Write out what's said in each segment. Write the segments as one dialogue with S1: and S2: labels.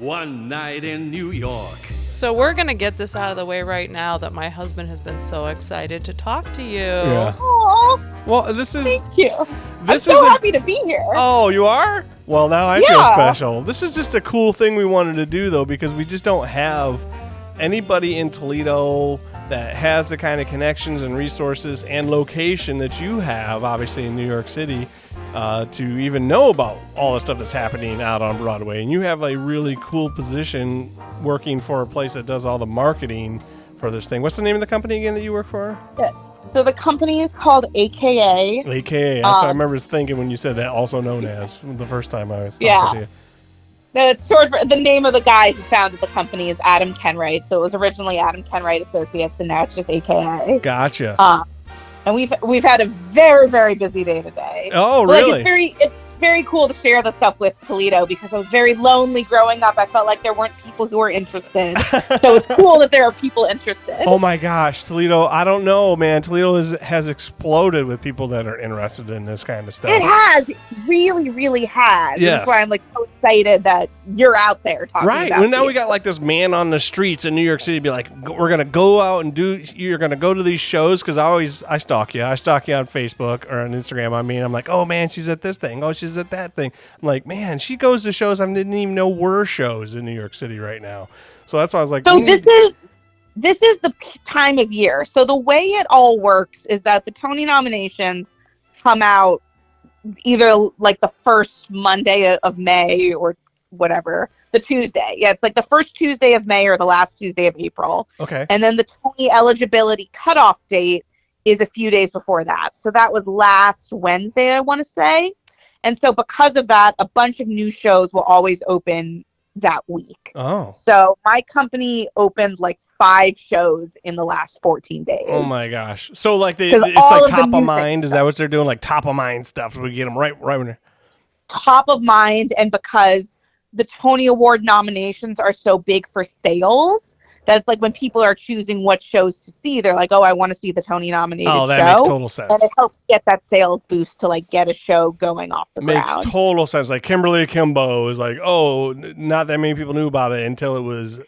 S1: One night in New York.
S2: So we're going to get this out of the way right now that my husband has been so excited to talk to you.
S3: Yeah.
S4: Aww,
S3: Well, this is...
S4: thank you.
S3: This
S4: I'm so
S3: is
S4: happy to be here.
S3: Oh, you are? Well, now I feel
S4: Yeah.
S3: special. This is just a cool thing we wanted to do, though, because we just don't have anybody in Toledo that has the kind of connections and resources and location that you have, obviously, in New York City, to even know about all the stuff that's happening out on Broadway. And you have a really cool position working for a place that does all the marketing for this thing. What's the name of the company again that you work for?
S4: So the company is called AKA.
S3: AKA. That's what I remember thinking when you said that, also known as, the first time I was talking to you.
S4: No, it's short for the name of the guy who founded the company is Adam Kenwright. So it was originally Adam Kenwright Associates, and now it's just AKA.
S3: Gotcha.
S4: And we've had a very, very busy day today.
S3: Oh,
S4: But,
S3: really?
S4: it's very cool to share this stuff with Toledo because I was very lonely growing up. I felt like there weren't people who were interested. So it's cool that there are people interested.
S3: Oh my gosh, Toledo! I don't know, man. Toledo has exploded with people that are interested in this kind of stuff.
S4: It has. It really, really has.
S3: Yes.
S4: That's why I'm like so excited that you're out there talking
S3: Right.
S4: about
S3: Well, now
S4: it.
S3: we got like this man on the streets in New York City be like, we're going to go out and you're going to go to these shows. Cause I stalk you. I stalk you on Facebook or on Instagram. I mean, I'm like, oh man, she's at this thing. Oh, she's at that thing. I'm like, man, she goes to shows I didn't even know were shows in New York City right now. So that's why I was like,
S4: So this is the time of year. So the way it all works is that the Tony nominations come out either like the first Monday of May or whatever, the Tuesday. Yeah, it's like the first Tuesday of May or the last Tuesday of April.
S3: okay.
S4: And then the Tony eligibility cutoff date is a few days before that. So that was last Wednesday, I want to say. And so because of that, a bunch of new shows will always open that week.
S3: Oh.
S4: So my company opened like 5 shows in the last 14 days.
S3: Oh my gosh. So like it's
S4: 'Cause
S3: like
S4: all of the
S3: top of
S4: music
S3: mind. Is
S4: stuff.
S3: that what they're doing? Like top of mind stuff. We get them right when they're...
S4: Top of mind, and because the Tony Award nominations are so big for sales, that's like when people are choosing what shows to see, they're like, oh, I want to see the Tony nominated show.
S3: Oh, that makes total sense.
S4: And it helps get that sales boost to like get a show going off the
S3: Makes
S4: ground.
S3: total sense. Like Kimberly Akimbo is like, oh, not that many people knew about it until it was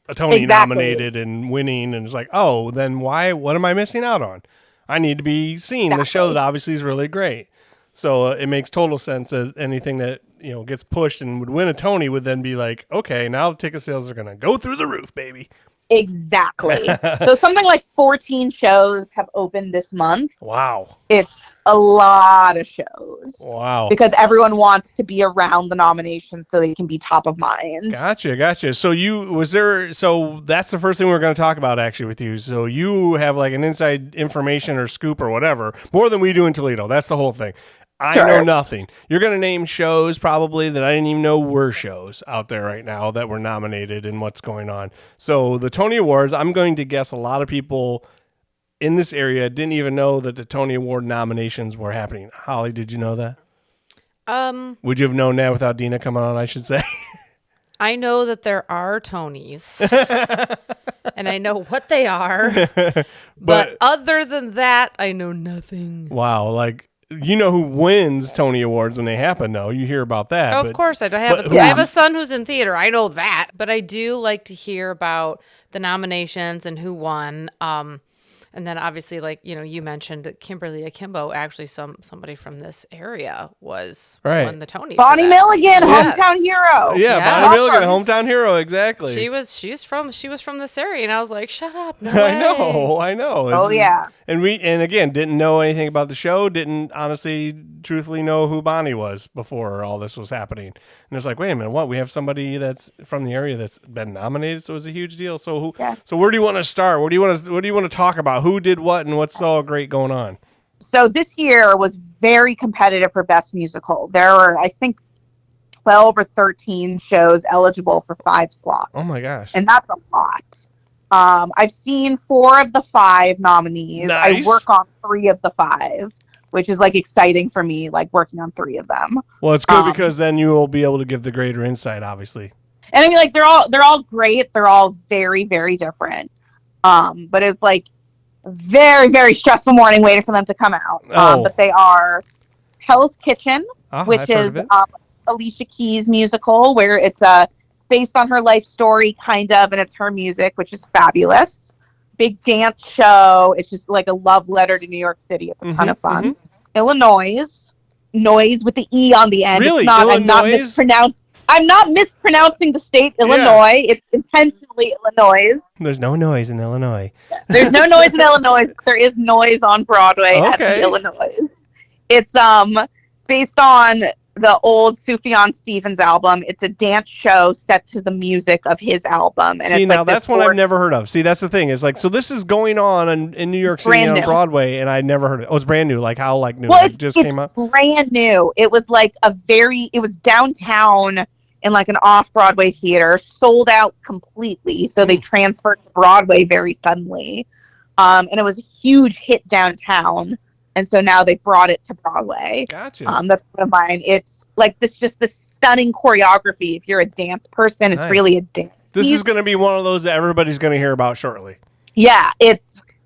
S3: a Tony
S4: Exactly.
S3: nominated and winning, and it's like, oh, then what am I missing out on? I need to be seeing the show that obviously is really great. So it makes total sense that anything that gets pushed and would win a Tony would then be like, okay, now the ticket sales are gonna go through the roof, baby.
S4: Exactly. So something like 14 shows have opened this month.
S3: Wow.
S4: It's a lot of shows.
S3: Wow.
S4: Because everyone wants to be around the nominations so they can be top of mind.
S3: Gotcha. So that's the first thing we're going to talk about actually with you. So you have like an inside information or scoop or whatever, more than we do in Toledo. That's the whole thing. I
S4: Sure.
S3: know nothing. You're going to name shows probably that I didn't even know were shows out there right now that were nominated and what's going on. So the Tony Awards, I'm going to guess a lot of people in this area didn't even know that the Tony Award nominations were happening. Holly, did you know that? Would you have known that without Deena coming on, I should say?
S2: I know that there are Tonys. And I know what they are. but other than that, I know nothing.
S3: Wow, like you know who wins Tony Awards when they happen, though. You hear about that.
S2: Of course, I have a son who's in theater. I know that. But I do like to hear about the nominations and who won. And then obviously, like, you mentioned that Kimberly Akimbo, actually somebody from this area won the Tony.
S4: Bonnie Milligan,
S2: Yes.
S4: hometown hero.
S3: Yeah,
S2: Yes.
S3: Bonnie Milligan, hometown hero, exactly.
S2: She was from this area, and I was like, shut up, no
S3: I
S2: way.
S3: know.
S4: Oh, yeah.
S3: And again, didn't know anything about the show, didn't honestly, truthfully know who Bonnie was before all this was happening. And it's like, wait a minute, what? We have somebody that's from the area that's been nominated, so it's a huge deal. So So where do you want to start? What do you want to talk about? Who did what and what's all great going on?
S4: So this year was very competitive for Best Musical. There were, I think, 12 or 13 shows eligible for 5 slots.
S3: Oh my gosh.
S4: And that's a lot. I've seen 4 of the 5 nominees.
S3: Nice.
S4: I work on 3 of the 5, which is like exciting for me, like working on 3 of them.
S3: Well, it's good because then you will be able to give the greater insight, obviously.
S4: And I mean, like they're all great. They're all very, very different. But it's like very, very stressful morning waiting for them to come out. But they are Hell's Kitchen, which
S3: I've heard
S4: is
S3: of it.
S4: Alicia Keys' musical, where it's a based on her life story, kind of, and it's her music, which is fabulous. Big dance show. It's just like a love letter to New York City. It's a ton of fun. Illinois, noise with the E on the end.
S3: Really?
S4: It's not,
S3: Illinois?
S4: I'm not mispronouncing the state Illinois. It's intentionally Illinois.
S3: There's no noise in Illinois.
S4: There's no noise in Illinois, but there is noise on Broadway at the Illinois. It's based on the old Sufjan Stevens album. It's a dance show set to the music of his album. And
S3: See,
S4: it's
S3: now
S4: like
S3: that's one I've never heard of. See, that's the thing. Is like, so this is going on in New York City on Broadway, and I never heard of it. Oh, it's brand new. Like how new?
S4: Well,
S3: it just came out?
S4: Brand new. It was like it was downtown in like an off-Broadway theater, sold out completely. So they transferred to Broadway very suddenly. And it was a huge hit downtown. And so now they brought it to Broadway.
S3: Gotcha.
S4: That's one of mine. It's like this stunning choreography. If you're a dance person, it's really a dance.
S3: This is going to be one of those that everybody's going to hear about shortly.
S4: Yeah,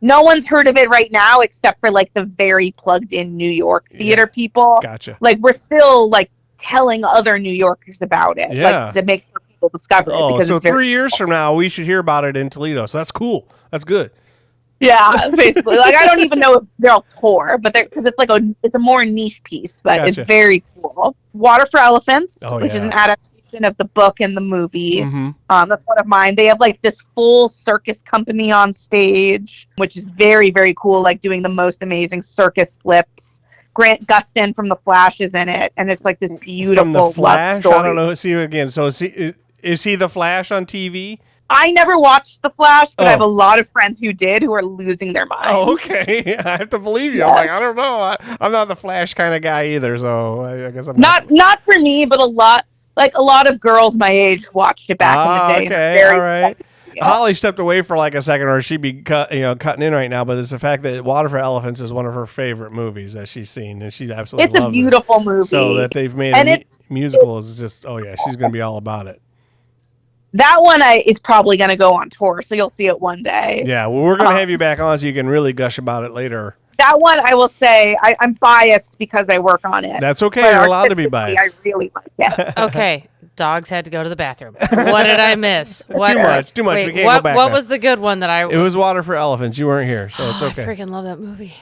S4: no one's heard of it right now except for like the very plugged in New York theater people.
S3: Gotcha.
S4: Like we're still like telling other New Yorkers about it.
S3: Yeah.
S4: Like to make sure people discover it.
S3: Oh,
S4: Because
S3: so
S4: it's very
S3: 3 years from now, we should hear about it in Toledo. So that's cool. That's good.
S4: Yeah, basically. Like I don't even know if they'll tour, but because it's a more niche piece, but it's very cool. Water for Elephants, which is an adaptation of the book and the movie. That's one of mine. They have like this full circus company on stage, which is very, very cool. Like doing the most amazing circus flips. Grant Gustin from The Flash is in it, and it's like this beautiful
S3: From The Flash?
S4: love story.
S3: I don't know. See you again. So is he The Flash on TV?
S4: I never watched The Flash, but I have a lot of friends who did who are losing their minds.
S3: Oh, okay. I have to believe you.
S4: Yeah.
S3: I'm like, I don't know. I'm not the Flash kind of guy either, so I guess I'm
S4: not for me, but a lot of girls my age watched it back in the day.
S3: Okay, all right. Holly stepped away for like a second, or she'd be cutting in right now. But it's the fact that Water for Elephants is one of her favorite movies that she's seen, and she absolutely loves it.
S4: It's a beautiful movie.
S3: So that they've made a musical is just, she's going to be all about it.
S4: That one is probably going to go on tour, so you'll see it one day.
S3: Yeah, well, we're going to have you back on so you can really gush about it later.
S4: That one, I will say, I'm biased because I work on it.
S3: That's okay. You're allowed to be biased.
S4: I really like it.
S2: Okay. Dogs had to go to the bathroom. What did I miss?
S3: Too much.
S2: Wait,
S3: we can't go back
S2: what
S3: now.
S2: was the good one that
S3: It was Water for Elephants. You weren't here, so it's okay.
S2: I freaking love that movie.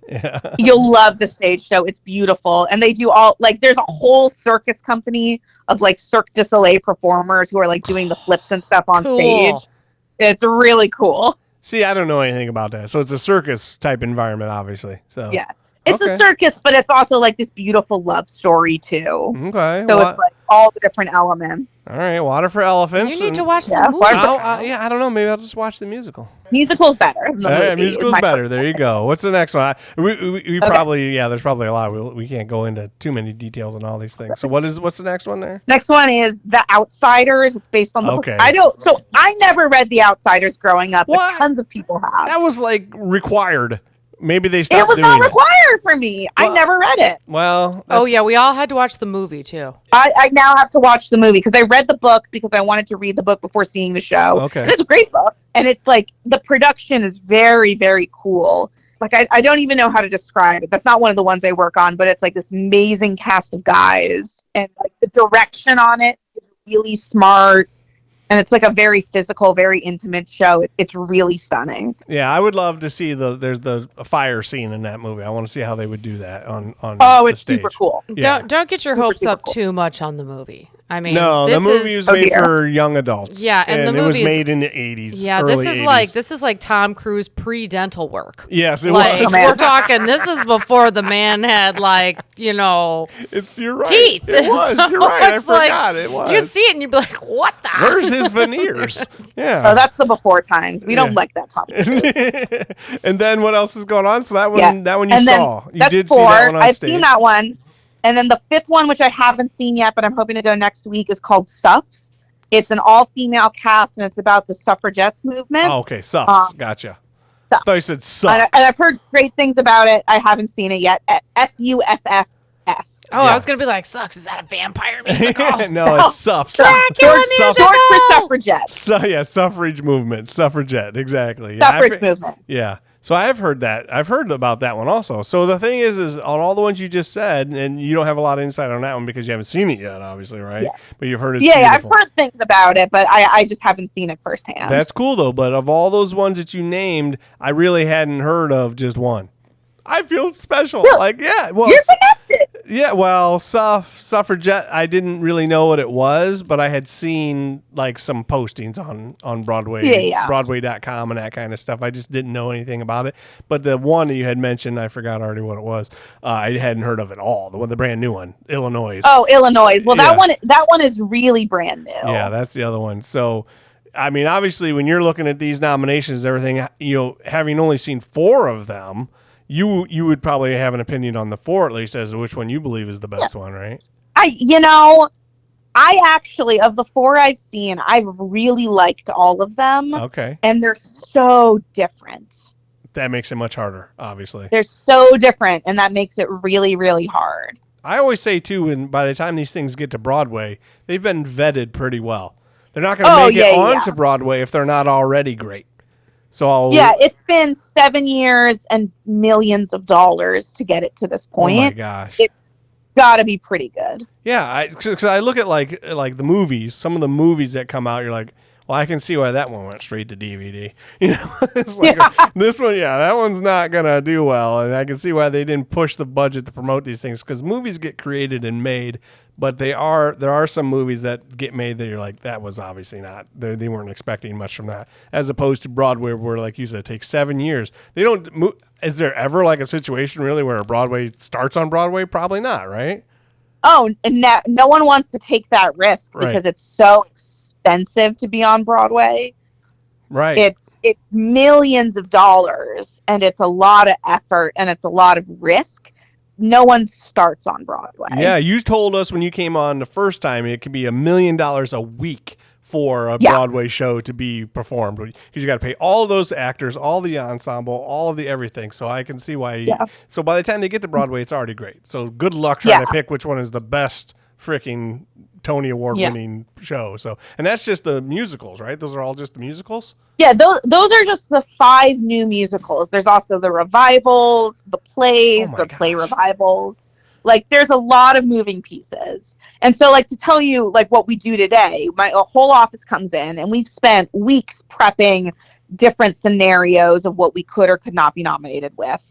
S3: Yeah.
S4: You'll love the stage show. It's beautiful. And they do there's a whole circus company of like Cirque du Soleil performers who are like doing the flips and stuff on stage. It's really cool.
S3: See, I don't know anything about that. So it's a circus type environment, obviously. So
S4: yeah. It's a circus, but it's also like this beautiful love story too.
S3: Okay.
S4: So it's like all the different elements.
S3: All right, Water for Elephants.
S2: You need to watch the movie.
S3: I don't know. Maybe I'll just watch the musical.
S4: Musical's better. Than the movie.
S3: Musical's better. There you go. What's the next one? We probably, there's probably a lot. We can't go into too many details on all these things. So what's the next one there?
S4: Next one is The Outsiders. It's based on the book. I never read The Outsiders growing up, but tons of people have.
S3: That was like required. Maybe they stopped
S4: doing it. It was not required for me. I never read it.
S3: Well,
S2: we all had to watch the movie too.
S4: I now have to watch the movie because I read the book because I wanted to read the book before seeing the show.
S3: Okay.
S4: And it's a great book. And it's like the production is very, very cool. Like I don't even know how to describe it. That's not one of the ones I work on, but it's like this amazing cast of guys. And like the direction on it is really smart. And it's like a very physical, very intimate show. It's really stunning.
S3: Yeah, I would love to see there's the fire scene in that movie. I want to see how they would do that on
S4: it's
S3: the stage.
S4: super cool.
S2: Yeah. Don't get your hopes up too much on the movie. I mean,
S3: no, the movie was made for young adults.
S2: Yeah, and the movie
S3: was made in the 80s.
S2: Yeah,
S3: this
S2: is like Tom Cruise pre-dental work.
S3: Yes, it
S2: was.
S3: was.
S2: We're talking. This is before the man had
S3: you're right.
S2: Teeth.
S3: It was.
S2: So
S3: you're right. I
S2: like,
S3: forgot. It was.
S2: You'd see it and you'd be like, "What the?
S3: Where's his veneers?" Yeah.
S4: Oh, that's the before times. We don't like that Tom Cruise.
S3: And then what else is going on? So that one you saw. You did
S4: see
S3: that one on
S4: I've
S3: stage.
S4: seen that one. And then the fifth one, which I haven't seen yet, but I'm hoping to go next week, is called Suffs. It's an all-female cast, and it's about the suffragettes movement.
S3: Oh, okay. Suffs. Gotcha. Suffs. I thought you said sucks.
S4: And I've heard great things about it. I haven't seen it yet. Suffs.
S2: Oh, I was going to be like, Sucks. Is that a vampire musical?
S3: No, it's Suffs.
S2: Dracula musical.
S4: Short for suffragettes.
S3: Suffrage movement. Suffragette. Exactly.
S4: Suffrage movement.
S3: Yeah. So I've heard that. I've heard about that one also. So the thing is on all the ones you just said, and you don't have a lot of insight on that one because you haven't seen it yet, obviously, right?
S4: Yeah.
S3: But you've heard it's
S4: Yeah, I've
S3: beautiful.
S4: heard things about it, but I just haven't seen it firsthand.
S3: That's cool though. But of all those ones that you named, I really hadn't heard of just one. I feel special.
S4: Really?
S3: Like, yeah, well,
S4: You're connected.
S3: yeah, well, Suffragette, I didn't really know what it was, but I had seen like some postings on Broadway,
S4: Yeah.
S3: Broadway.com and that kind of stuff. I just didn't know anything about it. But the one that you had mentioned, I forgot already what it was. I hadn't heard of it all. The brand new one, Illinois.
S4: Oh, Illinois. Well,
S3: Yeah.
S4: that one is really brand new.
S3: Yeah, that's the other one. So, I mean, obviously, when you're looking at these nominations, everything, having only seen 4 of them, you would probably have an opinion on the 4 at least as to which one you believe is the best one, right?
S4: I actually, of the 4 I've seen, I've really liked all of them.
S3: Okay.
S4: And they're so different.
S3: That makes it much harder, obviously.
S4: They're so different, and that makes it really, really hard.
S3: I always say, too, and by the time these things get to Broadway, they've been vetted pretty well. They're not going to make it onto Broadway if they're not already great. So
S4: it's been 7 years and millions of dollars to get it to this point.
S3: Oh my gosh.
S4: It's got to be pretty good.
S3: Yeah, because I look at like the movies, some of the movies that come out, you're like, well, I can see why that one went straight to DVD. It's like this one, that one's not gonna do well, and I can see why they didn't push the budget to promote these things because movies get created and made, but there are some movies that get made that you're like, that was obviously not. They weren't expecting much from that, as opposed to Broadway, where like you said, it takes 7 years. They don't. Is there ever like a situation really where a Broadway starts on Broadway? Probably not, right?
S4: Oh, and no one wants to take that risk because it's so expensive to be on Broadway.
S3: Right.
S4: It's millions of dollars, and it's a lot of effort, and it's a lot of risk. No one starts on Broadway.
S3: Yeah, you told us when you came on the first time it could be $1 million a week for a Broadway show to be performed because you got to pay all of those actors, all the ensemble, all of the everything. So I can see why. So by the time they get to Broadway, it's already great. So good luck trying to pick which one is the best freaking Tony Award winning show. So, and that's just the musicals, right? Those are all just the musicals.
S4: Yeah, those are just the 5 new musicals. There's also the revivals, the plays, play revivals. Like, there's a lot of moving pieces. And so, like, to tell you, like, what we do today, a whole office comes in, and we've spent weeks prepping different scenarios of what we could or could not be nominated with.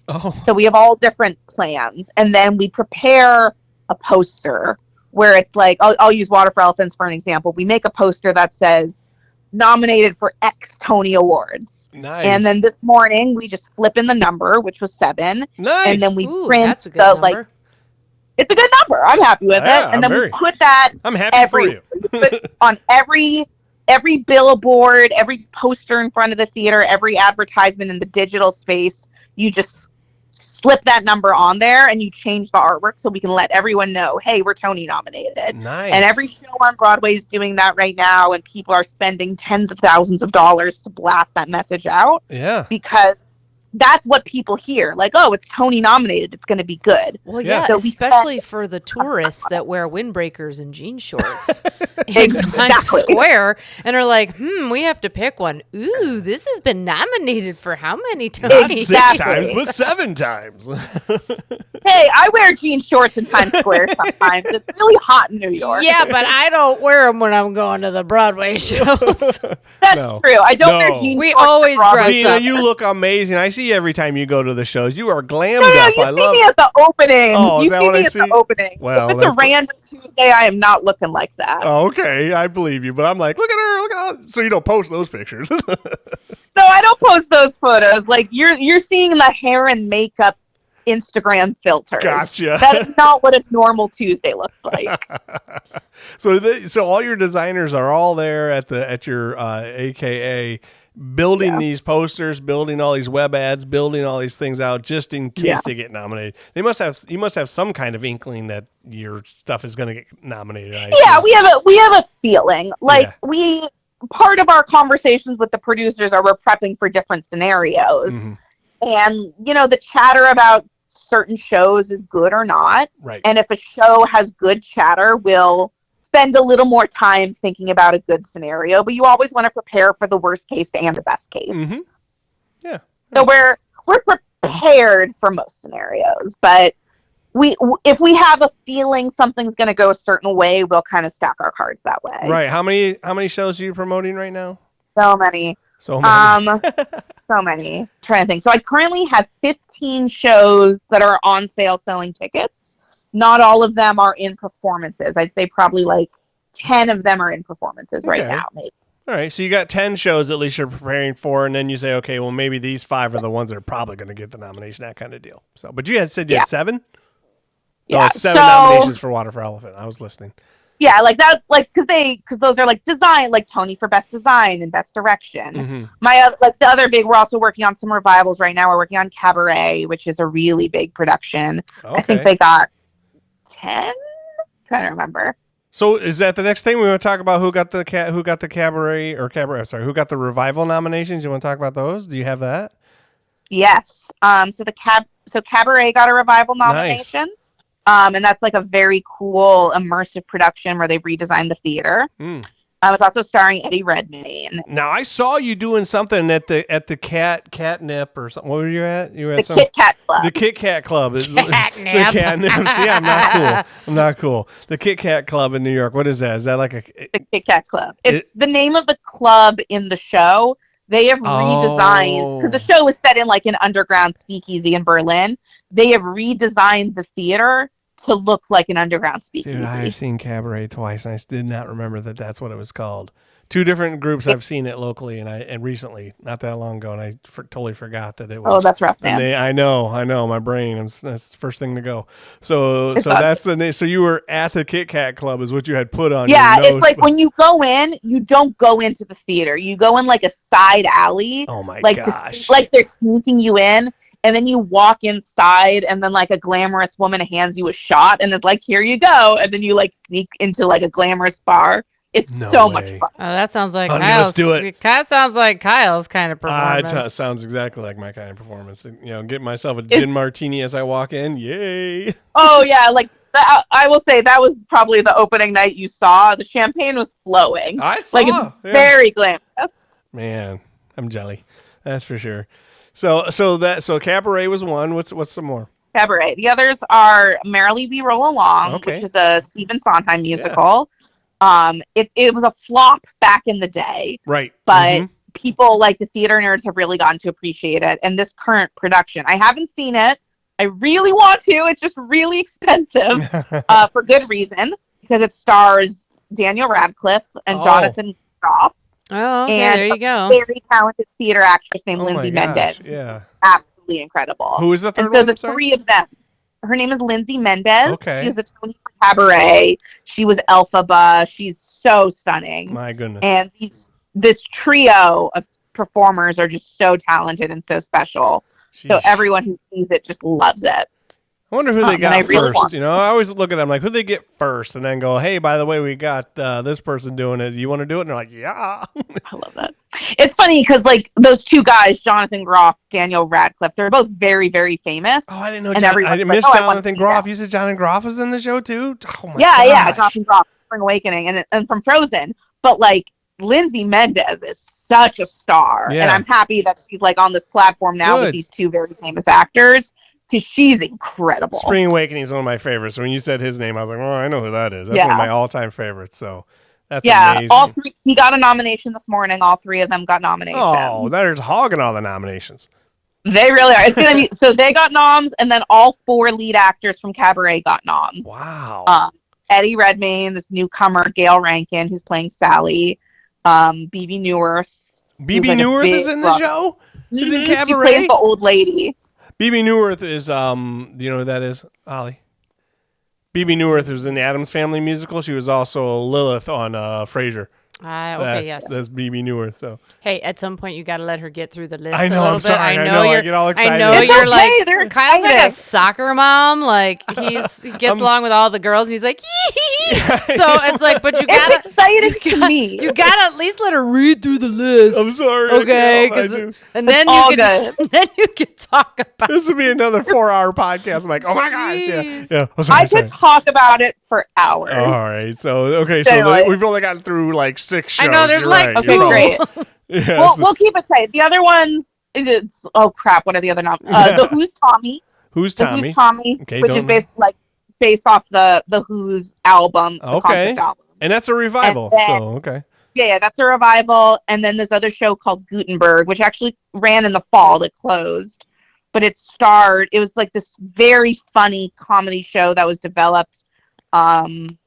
S4: So we have all different plans. And then we prepare a poster where it's like, I'll use Water for Elephants for an example. We make a poster that says, nominated for X Tony Awards.
S3: Nice.
S4: And then this morning, we just flip in the number, which was 7.
S3: Nice.
S4: And then we print
S2: that's a good number.
S4: like, it's a good number. I'm happy with it. And then we put that
S3: I'm happy for you.
S4: on every billboard, every poster in front of the theater, every advertisement in the digital space. You just slip that number on there and you change the artwork so we can let everyone know, hey, we're Tony nominated.
S3: Nice.
S4: And every show on Broadway is doing that right now, and people are spending tens of thousands of dollars to blast that message out.
S3: Yeah.
S4: Because that's what people hear. Like, oh, it's Tony nominated. It's going to be good.
S2: Well, yeah,
S4: So
S2: especially for the tourists that wear windbreakers and jean shorts in Times Square and are like, we have to pick one. Ooh, this has been nominated for how many Tonys?
S3: 6 times, but 7 times.
S4: Hey, I wear jean shorts in Times Square sometimes. It's really hot in New York.
S2: Yeah, but I don't wear them when I'm going to the Broadway shows.
S4: That's true. I don't wear jean
S2: We
S4: shorts.
S2: always dress
S3: Deena,
S2: up.
S3: you look amazing. I see every time you go to the shows. You are glammed
S4: No,
S3: up.
S4: you
S3: I
S4: see
S3: love
S4: me at the opening.
S3: Oh, is
S4: you
S3: that
S4: see
S3: what
S4: me
S3: I
S4: at
S3: see?
S4: the opening.
S3: Well,
S4: if it's a random Tuesday, I am not looking like that.
S3: Oh, okay, I believe you, but I'm like, look at her, look at her. So you don't post those pictures.
S4: No, I don't post those photos. Like, you're seeing the hair and makeup Instagram filters.
S3: Gotcha.
S4: That is not what a normal Tuesday looks like.
S3: So all your designers are all there at your AKA building these posters, building all these web ads, building all these things out just in case they get nominated. You must have some kind of inkling that your stuff is going to get nominated.
S4: We have a feeling. Like, part of our conversations with the producers are we're prepping for different scenarios.
S3: Mm-hmm.
S4: And, the chatter about certain shows is good or not.
S3: Right.
S4: And if a show has good chatter, we'll spend a little more time thinking about a good scenario. But you always want to prepare for the worst case and the best case.
S3: Mm-hmm. Yeah.
S4: So we're we're prepared for most scenarios, but if we have a feeling something's going to go a certain way, we'll kind of stack our cards that way.
S3: Right. How many shows are you promoting right now?
S4: So many.
S3: So many.
S4: So many. I'm trying to think. So I currently have 15 shows that are on sale selling tickets. Not all of them are in performances. I'd say probably like 10 of them are in performances right now, maybe.
S3: All right, so you got 10 shows at least you're preparing for, and then you say, okay, well, maybe these 5 are the ones that are probably going to get the nomination, that kind of deal. So, but you said you had 7?
S4: Yeah.
S3: Oh, it's 7 nominations for Water for Elephant. I was listening.
S4: Yeah, like that, like because those are like design, like Tony for best design and best direction.
S3: Mm-hmm.
S4: The other big, we're also working on some revivals right now. We're working on Cabaret, which is a really big production.
S3: Okay.
S4: I think they got 10. I'm trying to remember.
S3: So is that the next thing we want to talk about? Who got the cabaret? Sorry, who got the revival nominations? You want to talk about those? Do you have that?
S4: Yes. So Cabaret got a revival nomination.
S3: Nice.
S4: And that's like a very cool immersive production where they've redesigned the theater. It's also starring Eddie Redmayne.
S3: Now I saw you doing something at the catnip or something. What were you at? You were at
S4: the Kit Kat Club.
S3: The Kit Kat Club.
S2: Catnip.
S3: The catnip. See, I'm not cool. I'm not cool. The Kit Kat Club in New York. What is that? Is that like
S4: the Kit Kat Club? It's the name of the club in the show. They have redesigned, because the show was set in like an underground speakeasy in Berlin. They have redesigned the theater to look like an underground speakeasy.
S3: Dude, I have seen Cabaret twice, and I did not remember that that's what it was called. 2 different groups I've seen it locally and recently, not that long ago, and I totally forgot that it was.
S4: Oh, that's rough, man.
S3: I know. My brain. That's the first thing to go. So that's the name. So you were at the Kit Kat Club, is what you had put on.
S4: Yeah,
S3: your notes.
S4: it's like when you go in, you don't go into the theater. You go in like a side alley.
S3: Oh my
S4: gosh! Like they're sneaking you in. And then you walk inside, and then like a glamorous woman hands you a shot, and it's like, here you go. And then you like sneak into like a glamorous bar. It's much fun.
S2: Oh, that sounds like
S3: Honey,
S2: Kyle's.
S3: let's do it.
S2: It kind of sounds like Kyle's kind of performance.
S3: It sounds exactly like my kind of performance. Get myself a gin martini as I walk in. Yay!
S4: Oh yeah, like I will say that was probably the opening night you saw. The champagne was flowing.
S3: I saw.
S4: Like it's very glamorous.
S3: Man, I'm jelly. That's for sure. So Cabaret was one. What's some more?
S4: Cabaret. The others are Merrily We Roll Along, which is a Stephen Sondheim musical. Yeah. It was a flop back in the day.
S3: Right.
S4: But people like the theater nerds have really gotten to appreciate it. And this current production, I haven't seen it. I really want to. It's just really expensive for good reason, because it stars Daniel Radcliffe and Jonathan Groff.
S2: Oh, okay,
S4: and
S2: there you go.
S4: A very talented theater actress named Lindsay Mendez.
S3: Yeah.
S4: Absolutely incredible.
S3: Who is the third
S4: one? So the 3 of them. Her name is Lindsay Mendez.
S3: Okay.
S4: She's a Tony for Cabaret. She was Elphaba. She's so stunning.
S3: My goodness.
S4: And this trio of performers are just so talented and so special. Sheesh. So everyone who sees it just loves it.
S3: I wonder who they got first. I always look at them like, who they get first, and then go, hey, by the way, we got this person doing it. You want to do it? And they're like, yeah.
S4: I love that. It's funny because like those 2 guys, Jonathan Groff, Daniel Radcliffe, they're both very, very famous.
S3: Oh, I didn't know. I missed Jonathan Groff. You said Jonathan Groff was in the show too? Oh my gosh.
S4: Yeah, Jonathan Groff, Spring Awakening, and from Frozen. But like Lindsay Mendez is such a star, and I'm happy that she's like on this platform now with these 2 very famous actors. Because she's incredible.
S3: Spring Awakening is one of my favorites. So when you said his name, I was like, oh, I know who that is. That's one of my all-time favorites. So that's amazing.
S4: All 3. He got a nomination this morning. All 3 of them got nominations.
S3: Oh, they're hogging all the nominations.
S4: They really are. It's gonna be so they got noms, and then all 4 lead actors from Cabaret got noms.
S3: Wow.
S4: Eddie Redmayne, this newcomer, Gail Rankin, who's playing Sally. Bebe Neuwirth.
S3: Bebe Neuwirth is in the show? Is in Cabaret?
S4: She plays the old lady.
S3: Bebe Neuwirth is, do you know who that is, Ollie? Bebe Neuwirth was in the Addams Family musical. She was also Lilith on Frasier.
S2: Okay, yes.
S3: That's Bebe Neuwirth. So
S2: hey, at some point you got to let her get through the list.
S3: I know.
S2: A little
S3: I'm sorry.
S2: I
S3: know.
S2: I
S3: get all excited.
S2: I know
S4: it's
S2: you're
S4: okay,
S2: like Kyle's like a soccer mom. Like he gets along with all the girls, and he's like, yee. So it's like, but
S4: it's exciting to me.
S2: You gotta at least let her read through the list.
S3: I'm sorry.
S2: Okay, and then you can talk about.
S3: This would be another 4-hour podcast. I'm like, oh my gosh, yeah. Oh,
S4: I could talk about it for hours.
S3: All right, so we've only gotten through like 6 shows.
S2: I know there's
S3: right.
S4: Okay, great. We'll keep it tight. The other ones, It's oh crap! What are the other the Who's Tommy?
S3: Who's
S4: The
S3: Tommy?
S4: Who's Tommy,
S3: Okay,
S4: which is based off the Who's album, the
S3: Okay.
S4: concept album.
S3: And that's a revival.
S4: And then-
S3: So okay.
S4: Yeah, that's a revival. And then this other show called Gutenberg, which actually ran in the fall that closed. But it was like this very funny comedy show that was developed. I'm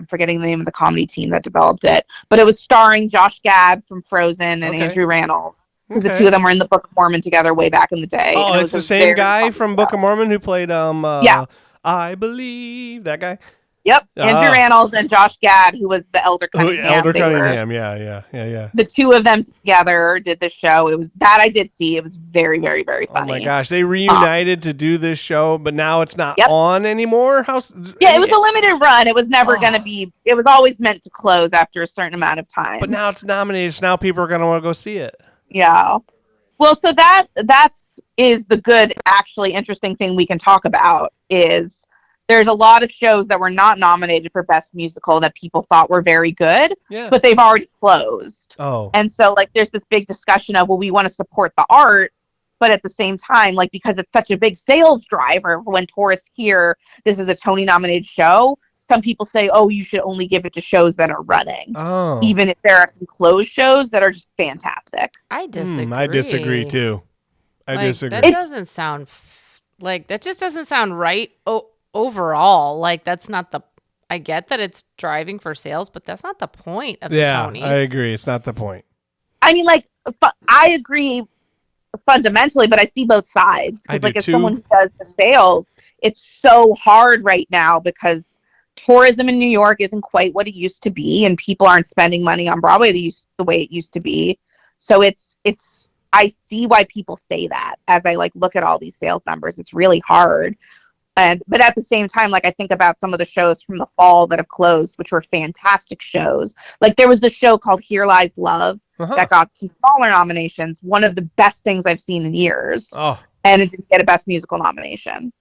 S4: forgetting the name of the comedy team that developed it. But it was starring Josh Gad from Frozen and Andrew Rannells. Because the two of them were in the Book of Mormon together way back in the day.
S3: Oh, it's the same guy from Book of Mormon who played I Believe, that guy?
S4: Yep, Andrew Rannells and Josh Gad, who was the Elder Cunningham.
S3: Elder Cunningham, yeah.
S4: The two of them together did the show. It was that I did see. It was very, very, very funny.
S3: Oh my gosh, they reunited to do this show, but now it's not on anymore.
S4: It was a limited run. It was never going to be. It was always meant to close after a certain amount of time.
S3: But now it's nominated. So now people are going to want to go see it.
S4: Yeah. Well, so is the good, actually interesting thing we can talk about is. There's a lot of shows that were not nominated for Best Musical that people thought were very good, but they've already closed.
S3: Oh.
S4: And so, like, there's this big discussion of, well, we want to support the art, but at the same time, like, because it's such a big sales driver when tourists hear this is a Tony-nominated show, some people say, oh, you should only give it to shows that are running.
S3: Oh.
S4: Even if there are some closed shows that are just fantastic.
S2: I disagree.
S3: I disagree, too. I disagree.
S2: That doesn't sound... that just doesn't sound right. Overall, like that's not I get that it's driving for sales, but that's not the point of the Tonys.
S3: Yeah, I agree. It's not the point.
S4: I mean, like, I agree fundamentally, but I see both sides.
S3: I do
S4: as
S3: too.
S4: someone who does the sales, it's so hard right now because tourism in New York isn't quite what it used to be, and people aren't spending money on Broadway the way it used to be. So I see why people say that as I look at all these sales numbers. It's really hard. But at the same time, like I think about some of the shows from the fall that have closed, which were fantastic shows. Like there was the show called Here Lies Love that got some smaller nominations. One of the best things I've seen in years. Oh. And it didn't get a Best Musical nomination.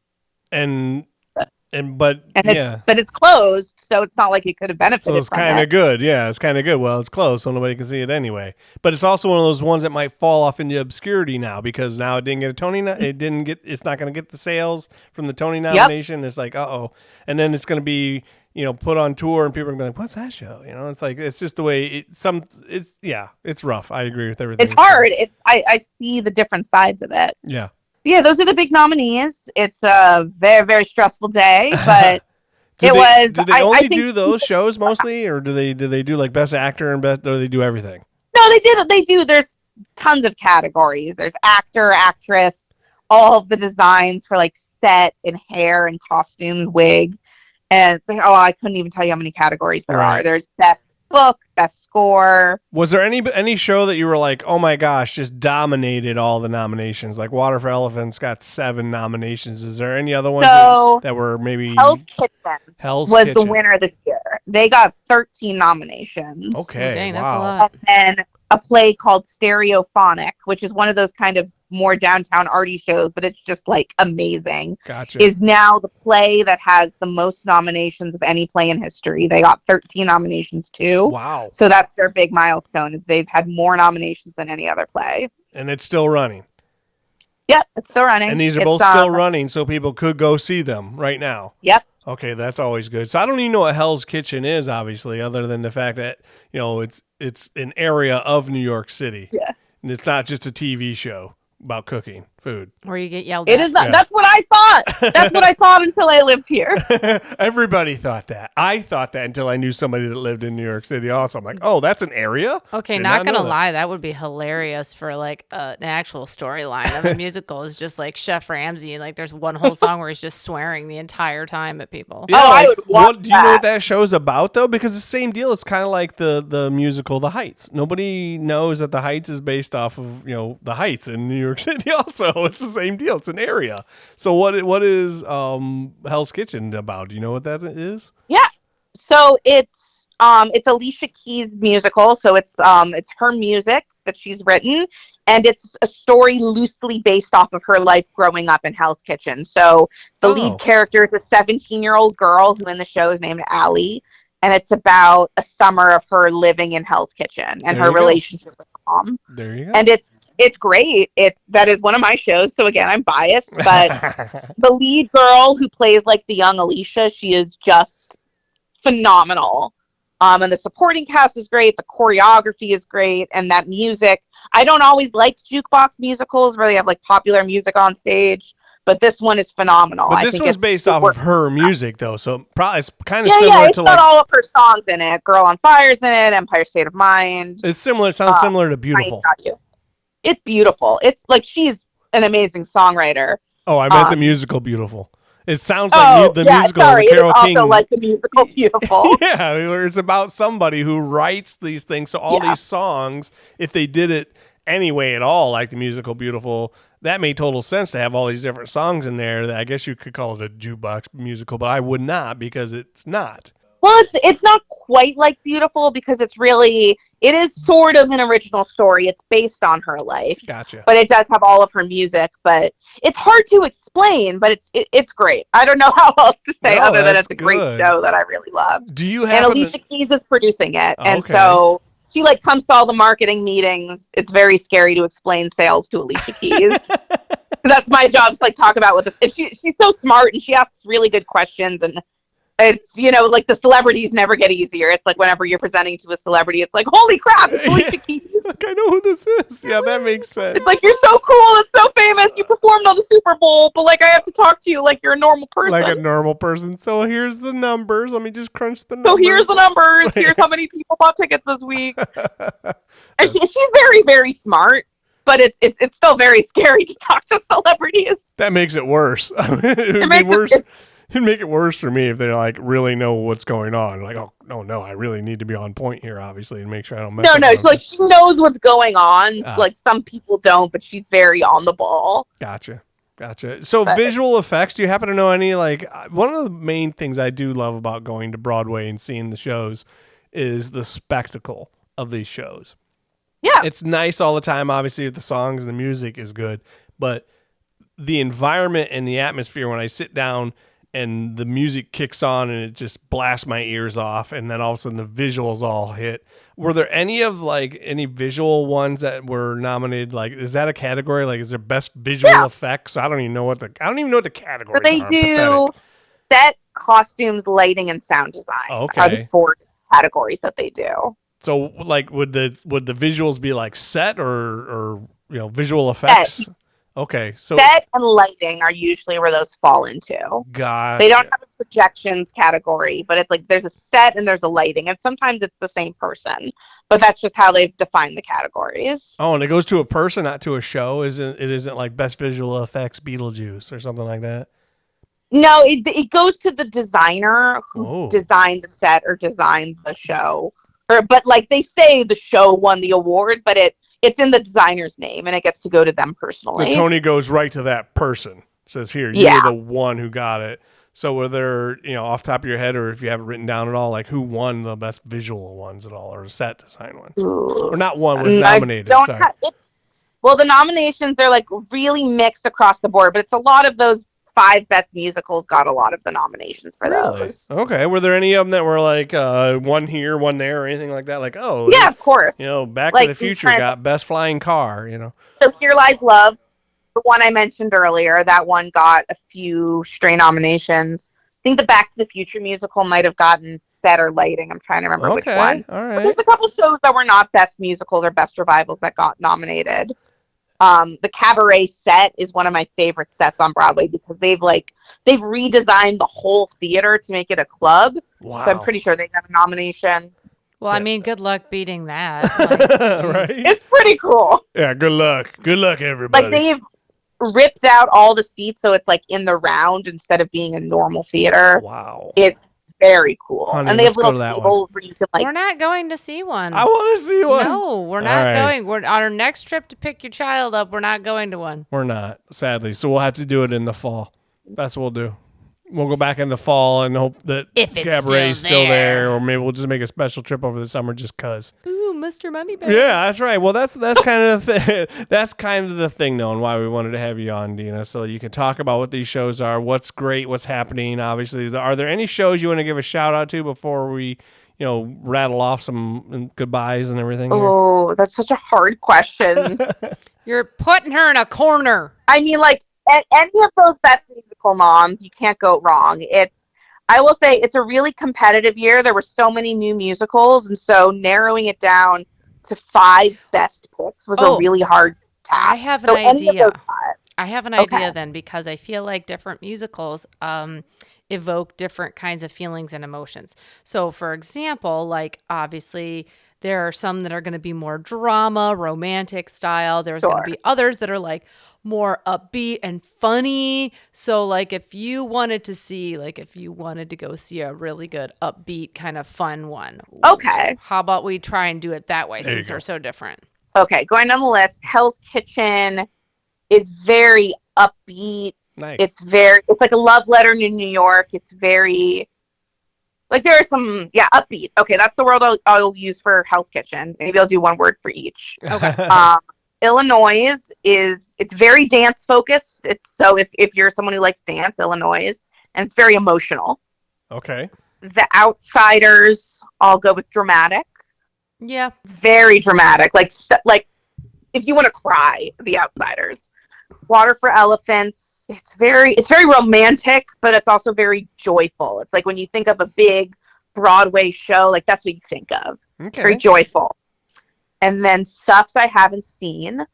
S4: But it's closed, so it's not like it could have benefited.
S3: So it's kind of good, yeah. It's kind of good. Well, it's closed, so nobody can see it anyway. But it's also one of those ones that might fall off into obscurity now because now it didn't get a Tony. It's not going to get the sales from the Tony nomination. Yep. It's like, and then it's going to be put on tour, and people are going to be like, "What's that show?" It's like it's just the way it's rough. I agree with everything.
S4: It's hard. I see the different sides of it.
S3: Yeah.
S4: Yeah, those are the big nominees. It's a very, very stressful day, but
S3: Do they only do those shows mostly, or do they do like Best Actor and Best, or do they do everything?
S4: No, they do. There's tons of categories. There's actor, actress, all of the designs for like set and hair and costumes, wig, and I couldn't even tell you how many categories there are. There's Best Book, Best Score. Was there
S3: any show that you were like, oh my gosh, just dominated all the nominations? Like Water for Elephants got 7 nominations. Is there any other ones that were maybe...
S4: Hell's Kitchen was the winner this year. They got 13 nominations.
S3: Okay,
S2: dang, that's a lot.
S4: And then a play called Stereophonic, which is one of those kind of more downtown arty shows, but it's just like amazing.
S3: Gotcha.
S4: Is now the play that has the most nominations of any play in history. They got 13 nominations too.
S3: Wow.
S4: So that's their big milestone. They've had more nominations than any other play.
S3: And it's still running.
S4: Yep, it's still running.
S3: And these are both still running, so people could go see them right now.
S4: Yep.
S3: Okay, that's always good. So I don't even know what Hell's Kitchen is, obviously, other than the fact that it's an area of New York City.
S4: Yeah.
S3: And it's not just a TV show about cooking food.
S2: Where you get yelled at.
S4: It is not. Yeah. That's what I thought. That's what I thought until I lived here.
S3: Everybody thought that. I thought that until I knew somebody that lived in New York City also. I'm like, oh, that's an area?
S2: Okay, not going to lie. That would be hilarious for like an actual storyline of a musical is just like Chef Ramsay. And like there's one whole song where he's just swearing the entire time at people.
S3: Yeah, I would watch that. Do you know what that show's about, though? Because it's the same deal. It's kind of like the musical The Heights. Nobody knows that The Heights is based off of, The Heights in New York City also. It's the same deal. It's an area. So what is Hell's Kitchen about? Do you know what that is?
S4: Yeah. So it's Alicia Keys' musical. So it's her music that she's written, and it's a story loosely based off of her life growing up in Hell's Kitchen. So the lead character is a 17-year-old girl who in the show is named Allie, and it's about a summer of her living in Hell's Kitchen and her relationship with mom.
S3: There you go.
S4: And it's It's great. That is one of my shows. So again, I'm biased, but the lead girl who plays like the young Alicia, she is just phenomenal. And the supporting cast is great. The choreography is great, and that music. I don't always like jukebox musicals where they have like popular music on stage, but this one is phenomenal.
S3: But this one's based off of her music, though, so probably it's kind of similar
S4: it's
S3: to
S4: got
S3: like
S4: all of her songs in it. Girl on Fire's in it. Empire State of Mind.
S3: it's similar. It sounds similar to Beautiful.
S4: It's beautiful. It's like she's an amazing songwriter.
S3: Oh, I meant the musical Beautiful. It sounds like the musical,
S4: sorry,
S3: the Carole
S4: it is
S3: King.
S4: also like the musical Beautiful.
S3: Yeah, where it's about somebody who writes these things. So all these songs, if they did it anyway at all, like the musical Beautiful, that made total sense to have all these different songs in there. That I guess you could call it a jukebox musical, but I would not because it's not.
S4: Well, it's not quite like Beautiful because it is sort of an original story. It's based on her life.
S3: Gotcha.
S4: But it does have all of her music, but it's hard to explain, but it's great. I don't know how else to say other than it's a great show that I really love.
S3: Do you have
S4: And Alicia Keys is producing it.
S3: Oh,
S4: and so she like comes to all the marketing meetings. It's very scary to explain sales to Alicia Keys. That's my job to like talk about with this. And she's so smart and she asks really good questions, and it's, like the celebrities never get easier. It's like whenever you're presenting to a celebrity, it's like, holy crap, it's Alicia Keys.
S3: Like, I know who this is. Yeah, that makes sense.
S4: It's like, you're so cool. It's so famous. You performed on the Super Bowl, but like I have to talk to you like you're a normal person.
S3: Like a normal person. So here's the numbers. Let me just crunch the numbers.
S4: So here's the numbers. Here's how many people bought tickets this week. And she's very, very smart. But it's still very scary to talk to celebrities.
S3: That makes it worse. It'd be worse. It'd make it worse for me if they like really know what's going on. Like, oh no, I really need to be on point here, obviously, and make sure I don't mess up.
S4: No. So like she knows what's going on. Like some people don't, but she's very on the ball.
S3: Gotcha. So visual effects. Do you happen to know any? Like, one of the main things I do love about going to Broadway and seeing the shows is the spectacle of these shows.
S4: Yeah,
S3: it's nice all the time. Obviously, the songs and the music is good, but the environment and the atmosphere when I sit down and the music kicks on and it just blasts my ears off, and then all of a sudden the visuals all hit. Were there any visual ones that were nominated? Like, is that a category? Like, is there best visual effects? I don't even know what the categories
S4: are. They do set, costumes, lighting, and sound design.
S3: Okay,
S4: are the 4 categories that they do.
S3: So, like, would the visuals be like set or visual effects?
S4: Set.
S3: Okay, so
S4: set and lighting are usually where those fall into.
S3: Gotcha.
S4: They don't have a projections category, but it's like there's a set and there's a lighting, and sometimes it's the same person. But that's just how they've defined the categories.
S3: Oh, and it goes to a person, not to a show. Isn't like best visual effects Beetlejuice or something like that?
S4: No, it goes to the designer who designed the set or designed the show. But like they say, the show won the award, but it's in the designer's name, and it gets to go to them personally.
S3: The Tony goes right to that person. Says, here, you're the one who got it. So were there, off the top of your head, or if you have it written down at all, like who won the best visual ones at all, or set design ones? Or not one, was nominated.
S4: Well, the nominations, they're like really mixed across the board, but it's a lot of those 5 best musicals got a lot of the nominations for those.
S3: Okay. Were there any of them that were like one here, one there, or anything like that? Like,
S4: yeah, of course.
S3: Back to the Future got best flying car,
S4: So Here Lies Love, the one I mentioned earlier, that one got a few stray nominations. I think the Back to the Future musical might have gotten set or lighting. I'm trying to remember which one.
S3: All right.
S4: But there's a couple shows that were not best musicals or best revivals that got nominated. The Cabaret set is one of my favorite sets on Broadway because they've redesigned the whole theater to make it a club.
S3: Wow.
S4: So I'm pretty sure they got a nomination.
S2: Well, I mean, good luck beating that.
S3: Right?
S4: It's pretty cool.
S3: Yeah, good luck. Good luck, everybody.
S4: Like they've ripped out all the seats so it's like in the round instead of being a normal theater.
S3: Wow.
S4: It's very cool.
S3: Honey,
S4: and they have little
S3: tables
S4: where you can like...
S2: We're not going to see one.
S3: I want to see one.
S2: No, we're not going. We're on our next trip to pick your child up. We're not going to one.
S3: We're not, sadly. So we'll have to do it in the fall. That's what we'll do. We'll go back in the fall and hope that Cabaret's still there, or maybe we'll just make a special trip over the summer just cause.
S2: Ooh, Mr. Moneybags.
S3: Yeah, that's right. Well, that's kind of the thing. That's kind of the thing, though, and why we wanted to have you on, Deena, so you can talk about what these shows are, what's great, what's happening. Obviously, are there any shows you want to give a shout out to before we, rattle off some goodbyes and everything?
S4: Oh, that's such a hard question.
S2: You're putting her in a corner.
S4: I mean, like, any of those best musical noms, you can't go wrong. I will say it's a really competitive year. There were so many new musicals, and so narrowing it down to 5 best picks was a really hard task.
S2: I have an
S4: so
S2: idea.
S4: Any of those 5.
S2: I have an idea then, because I feel like different musicals evoke different kinds of feelings and emotions. So, for example, like, obviously, there are some that are going to be more drama, romantic style. There's going to be others that are like more upbeat and funny. So, like, if you wanted to go see a really good upbeat kind of fun one.
S4: Okay.
S2: How about we try and do it that way since they're so different?
S4: Okay, going down the list, Hell's Kitchen is very upbeat.
S3: Nice.
S4: It's like a love letter to New York. It's very, like, there are some, upbeat. Okay, that's the word I'll use for Hell's Kitchen. Maybe I'll do one word for each.
S2: Okay.
S4: Illinois it's very dance focused. So if you're someone who likes dance, Illinois, and it's very emotional.
S3: Okay.
S4: The Outsiders, I'll go with dramatic.
S2: Yeah.
S4: Very dramatic. Like if you want to cry, The Outsiders. Water for Elephants. It's very romantic, but it's also very joyful. It's like when you think of a big Broadway show, like that's what you think of.
S3: Okay.
S4: Very joyful. And then Stuffs I haven't seen,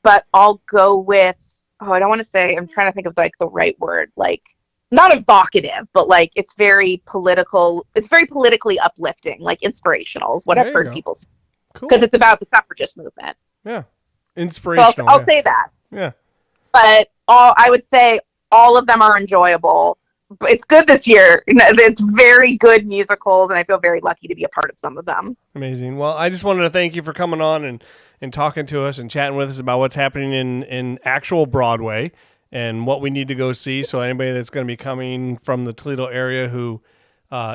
S4: but I'll go with, I don't want to say, I'm trying to think of like the right word, like not evocative, but like it's very political. It's very politically uplifting, like inspirational is what I've heard people say.
S3: Cool.
S4: Because it's about the suffragist movement.
S3: Yeah. Inspirational.
S4: So I'll say that.
S3: Yeah.
S4: But I would say all of them are enjoyable. But it's good this year. It's very good musicals, and I feel very lucky to be a part of some of them.
S3: Amazing. Well, I just wanted to thank you for coming on and talking to us and chatting with us about what's happening in actual Broadway and what we need to go see. So anybody that's going to be coming from the Toledo area who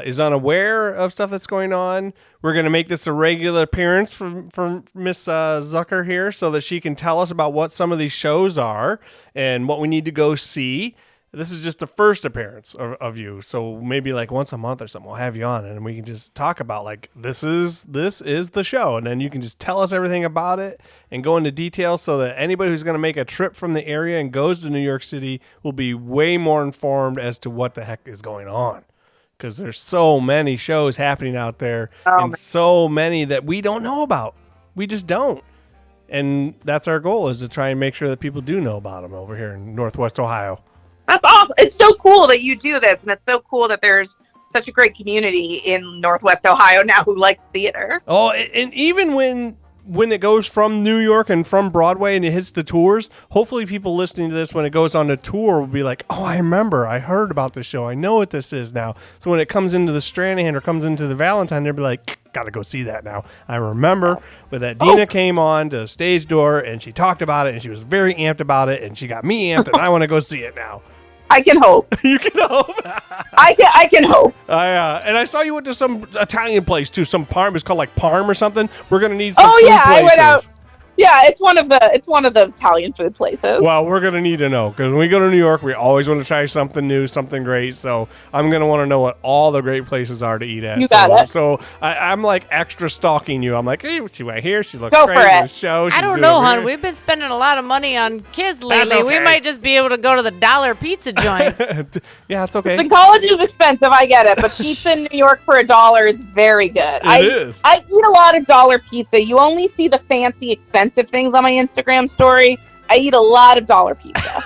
S3: is unaware of stuff that's going on, we're going to make this a regular appearance from Miss Zucker here so that she can tell us about what some of these shows are and what we need to go see. This is just the first appearance of you. So maybe like once a month or something, we'll have you on and we can just talk about like, this is the show. And then you can just tell us everything about it and go into detail so that anybody who's going to make a trip from the area and goes to New York City will be way more informed as to what the heck is going on. Because there's so many shows happening out there and so many that we don't know about. We just don't. And that's our goal, is to try and make sure that people do know about them over here in Northwest Ohio.
S4: That's awesome. It's so cool that you do this, and it's so cool that there's such a great community in Northwest Ohio now who likes theater.
S3: Oh, and even when it goes from New York and from Broadway and it hits the tours, hopefully people listening to this when it goes on the tour will be like, oh, I remember. I heard about the show. I know what this is now. So when it comes into the Stranahan or comes into the Valentine, they'll be like, got to go see that now. I remember when that Deena came on to the stage door and she talked about it and she was very amped about it and she got me amped and I want to go see it now.
S4: I can hope.
S3: You can hope.
S4: I can hope.
S3: And I saw you went to some Italian place too. Some Parm. It's called like Parm or something. We're gonna need some food places.
S4: I went out. Yeah, it's one of the Italian food places.
S3: Well, we're gonna need to know because when we go to New York, we always want to try something new, something great. So I'm gonna want to know what all the great places are to eat at.
S4: You got it.
S3: So I'm like extra stalking you. I'm like, hey, she right here. She looks
S4: go
S3: great.
S4: For it.
S3: Show.
S2: I don't know, hon. We've been spending a lot of money on kids lately.
S3: Okay.
S2: We might just be able to go to the dollar pizza joints.
S3: Yeah, it's okay.
S4: The college is expensive, I get it, but pizza in New York for $1 is very good.
S3: It is.
S4: I eat a lot of dollar pizza. You only see the fancy, expensive things on my Instagram story. I eat a lot of dollar pizza.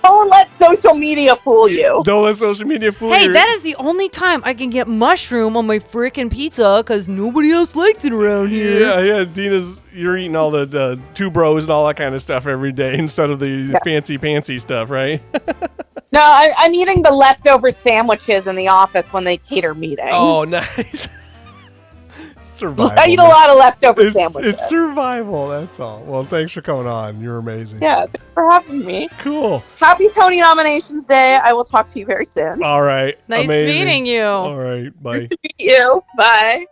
S4: Don't let social media fool you.
S3: Don't let social media fool you.
S2: Hey, that is the only time I can get mushroom on my frickin' pizza because nobody else likes it around here.
S3: Yeah. Deena's, you're eating all the two bros and all that kind of stuff every day instead of the fancy stuff, right?
S4: No, I'm eating the leftover sandwiches in the office when they cater meetings.
S3: Oh, nice. Survival.
S4: I eat a lot of leftover sandwiches.
S3: It's survival, that's all. Well, thanks for coming on. You're amazing.
S4: Yeah, thanks for having me.
S3: Cool.
S4: Happy Tony Nominations Day. I will talk to you very soon.
S3: All right.
S2: Nice
S3: amazing.
S2: meeting you.
S3: All right. Bye.
S4: Nice to meet you. Bye.